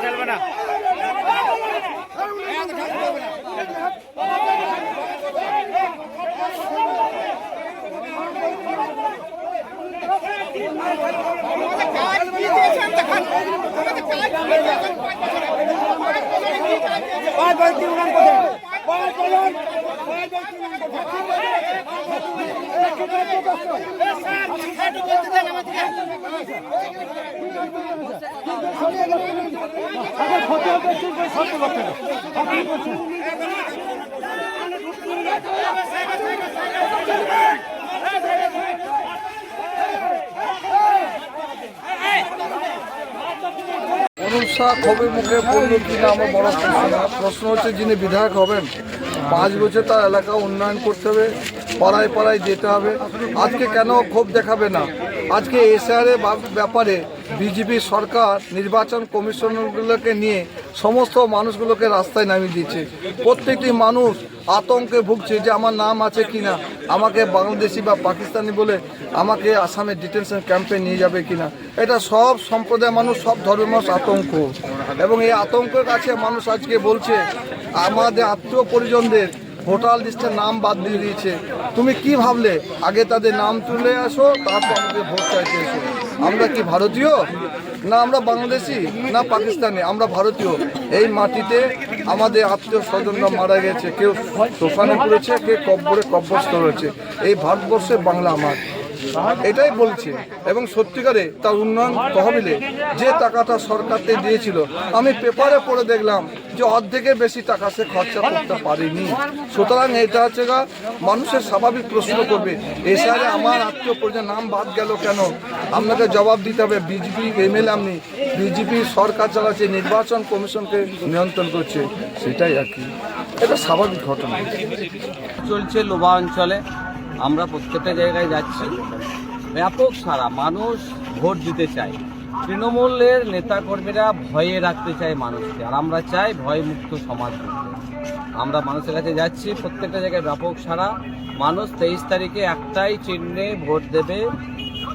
চলবে না। অনুপ শাহ ক্ষোভের মুখে পড়ল কিনা আমার বড় প্রশ্ন হচ্ছে, যিনি বিধায়ক হবেন 5 বছর তার এলাকা উন্নয়ন করতে হবে, পাড়ায় পাড়ায় যেতে হবে। আজকে কেন ক্ষোভ দেখাবে না? আজকে এসআরের ব্যাপারে বিজেপি সরকার নির্বাচন কমিশনগুলোকে নিয়ে সমস্ত মানুষগুলোকে রাস্তায় নামিয়ে দিয়েছে। প্রত্যেকটি মানুষ আতঙ্কে ভুগছে যে আমার নাম আছে কিনা, আমাকে বাংলাদেশি বা পাকিস্তানি বলে আমাকে আসামের ডিটেনশন ক্যাম্পে নিয়ে যাবে কিনা। এটা সব সম্প্রদায়ের মানুষ, সব ধর্মের মানুষ আতঙ্ক, এবং এই আতঙ্কের কাছে মানুষ আজকে বলছে আমাদের আত্মীয় পরিজনদের ভোটার লিস্টের নাম বাদ দিয়ে দিয়েছে। তুমি কি ভাবলে? আগে তাদের নাম তুলে আসো, তারপর আমাদের ভোট চাইতে এসো। আমরা কি ভারতীয় না? আমরা বাংলাদেশি না পাকিস্তানি? আমরা ভারতীয়। এই মাটিতে আমাদের আত্মীয় স্বজনরা মারা গেছে, কেউ তোফানে পড়েছে, কেউ কব্বরে কব্বরস্থ রয়েছে। এই ভারতবর্ষে বাংলা আমার, এটাই বলছে। এবং সত্যিকারে তার উন্নয়ন তহবিলে যে টাকাটা সরকারকে দিয়েছিল, আমি পেপারে পড়ে দেখলাম যে অর্ধেকের বেশি টাকা সে খরচা করতে পারেনি। সুতরাং এটা হচ্ছে মানুষের স্বাভাবিক প্রশ্ন করবে, এসআরে আমার আত্মীয় পরিজন নাম বাদ গেল কেন? আপনাকে জবাব দিতে হবে। বিজেপি এমএলএ আপনি, বিজেপি সরকার চালাচ্ছে, নির্বাচন কমিশনকে নিয়ন্ত্রণ করছে, সেটাই আর কি। এটা স্বাভাবিক ঘটনা চলছে লোবা অঞ্চলে। আমরা প্রত্যেকটা জায়গায় যাচ্ছি, ব্যাপক সারা মানুষ ভোট দিতে চায়। তৃণমূলের নেতাকর্মীরা ভয়ে রাখতে চায় মানুষকে, আর আমরা চাই ভয়মুক্ত সমাজ করতে। আমরা মানুষের কাছে যাচ্ছি, প্রত্যেকটা জায়গায় ব্যাপক সারা। মানুষ 23 তারিখে একটাই চিহ্নে ভোট দেবে,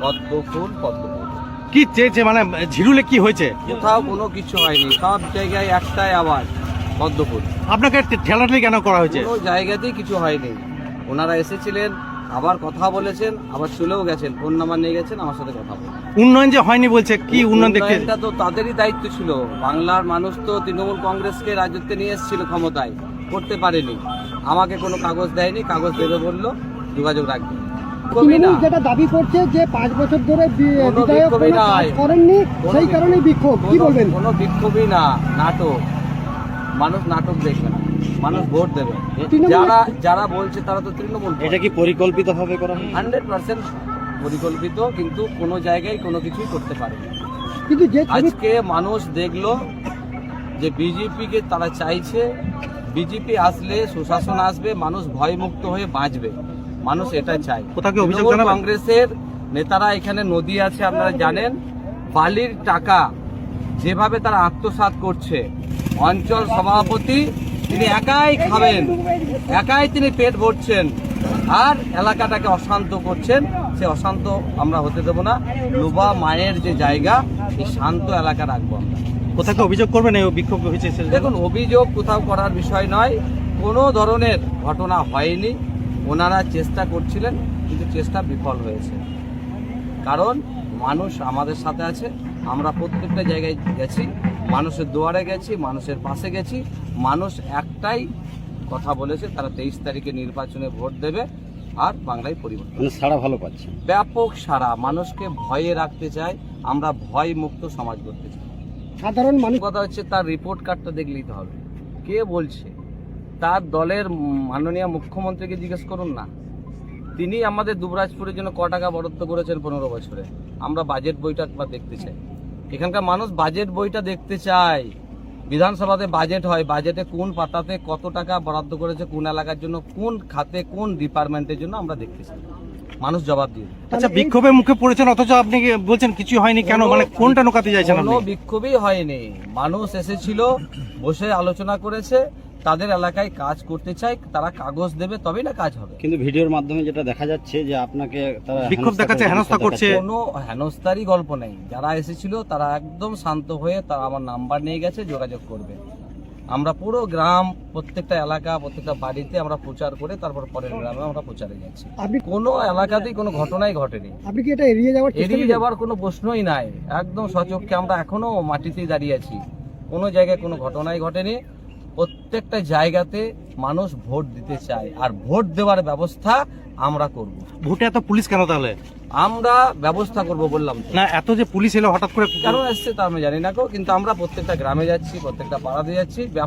পদ্মফুল। কি চেয়েছে মানে ঝিরুলে কি হয়েছে? কোথাও কোনো কিছু হয়নি, সব জায়গায় একটাই আওয়াজ, পদ্মফুল। আপনাকে ঠেলাঠেলি কেন করা হয়েছে? কোনো জায়গাতেই কিছু হয়নি। ওনারা এসেছিলেন, আবার কথা বলেছেন, আবার চলেও গেছেন, ফোন নাম্বার নিয়ে গেছেন, আমার সাথে কথা বলেন। উন্নয়ন যে হয়নি বলছে, কি উন্নয়ন দেখতে? এটা তো তাদেরই দায়িত্ব ছিল। বাংলার মানুষ তো তৃণমূল কংগ্রেসকে রাজত্বে নিয়ে এসেছিল ক্ষমতায়, করতে পারেনি। আমাকে কোনো কাগজ দেয়নি, কাগজ দেবে বললো, যোগাযোগ রাখবে। যেটা দাবি করছে যে 5 বছর ধরে বিধায়ক করেননি, সেই কারণে বিক্ষোভ। কি বলবেন? কোনো বিক্ষোভই না, নাটক। মানুষ নাটক দেখবে না, মানুষ ভোট দেবে। যারা বলছে তারা তো তৃণমূল। এটা কি পরিকল্পিত ভাবে করা? 100% পরিকল্পিত, কিন্তু কোনো জায়গায় কোনো কিছুই করতে পারে না। কিন্তু আজকে মানুষ দেখলো যে বিজেপিকে তারা চাইছে, বিজেপি আসলে সুশাসন আসবে, মানুষ ভয়মুক্ত হয়ে বাঁচবে, মানুষ এটা চায়। কংগ্রেসের নেতারা এখানে নদী আছে আপনারা জানেন, বালির টাকা যেভাবে তারা আত্মসাৎ করছে, অঞ্চল সভাপতি তিনি একাই খাবেন, একাই তিনি পেট ভরছেন, আর এলাকাটাকে অশান্ত করছেন। সে অশান্ত আমরা হতে দেব না। লোবা মায়ের যে জায়গা, এই শান্ত এলাকা রাখবো আমরা। কোথাও অভিযোগ করবেন এই বিক্ষোভ হয়েছে? দেখুন, অভিযোগ কোথাও করার বিষয় নয়, কোনো ধরনের ঘটনা হয়নি। ওনারা চেষ্টা করছিলেন, কিন্তু চেষ্টা বিফল হয়েছে। কারণ মানুষ আমাদের সাথে আছে। আমরা প্রত্যেকটা জায়গায় গেছি, মানুষের দুয়ারে গেছি, মানুষের পাশে গেছি। মানুষ একটাই কথা বলেছে, তারা 23 তারিখে নির্বাচনে ভোট দেবে, আর বাংলায় পরিবর্তন। মানে সারা ভালো পাচ্ছে। ব্যাপক সারা, মানুষকে ভয়ে রাখতে চাই, আমরা ভয় মুক্ত সমাজ করতে চাই। সাধারণ মানুষ কথা হচ্ছে তার রিপোর্ট কার্ডটা দেখলেই তো হবে, কে বলছে। তার দলের মাননীয় মুখ্যমন্ত্রীকে জিজ্ঞেস করুন না, তিনি আমাদের দুবরাজপুরের জন্য ক টাকা বরাদ্দ করেছেন 15 বছরে। আমরা বাজেট বইটা একবার দেখতে চাই, এখানকার মানুষ বাজেট বইটা দেখতে চায়। বিধানসভাতে বাজেট হয়, বাজেটে কোন পাতাতে কত টাকা বরাদ্দ করেছে কোন এলাকার জন্য, কোন খাতে কোন ডিপার্টমেন্টের জন্য আমরা দেখতে চাই। মানুষ জবাব দিয়ে দেবে। আচ্ছা, বিক্ষোভের মুখে পড়েছেন অথচ আপনি কি বলছেন কিছু হয়নি কেন? মানে কোনটা নোকাতে চাইছেন আপনি? কোনো বিক্ষোভই হয়নি, মানুষ এসেছিল, বসে আলোচনা করেছে, তাদের এলাকায় কাজ করতে চাই, তারা কাগজ দেবে তবেই না কাজ হবে। কিন্তু ভিডিওর মাধ্যমে যেটা দেখা যাচ্ছে যে আপনাকে তারা বিক্ষোভ দেখাচ্ছে, হেনস্থা করছে। কোনো হেনস্থারই গল্প নেই, যারা এসেছিল তারা একদম শান্ত হয়ে তারা আমার নাম্বার নিয়ে গেছে, যোগাযোগ করবে। আমরা পুরো গ্রাম, প্রত্যেকটা এলাকা, প্রত্যেকটা বাড়িতে আমরা প্রচার করে তারপর পরের গ্রামে আমরা প্রচারে যাচ্ছি। আপনি কোনো এলাকাতেই কোনো ঘটনাই ঘটেনি, আপনি কি এটা এড়িয়ে যাওয়ার চেষ্টা এড়িয়ে করছেন? যাওয়ার কোনো প্রশ্নই নাই। একদম সচক্ষে আমরা এখনো মাটিতেই দাঁড়িয়ে আছি, কোনো জায়গায় কোনো ঘটনাই ঘটেনি। প্রত্যেকটা জায়গাতে মানুষ ভোট দিতে চায়, আর ভোট দেওয়ার ব্যবস্থা আমরা করব। ভোটে এত পুলিশ কেন তাহলে? আমরা ব্যবস্থা করব বললাম তো। না, এত যে পুলিশ এলো হঠাৎ করে কেন এসছে তা আমি জানি না, কিন্তু আমরা প্রত্যেকটা গ্রামে যাচ্ছি, প্রত্যেকটা পাড়াতে যাচ্ছি।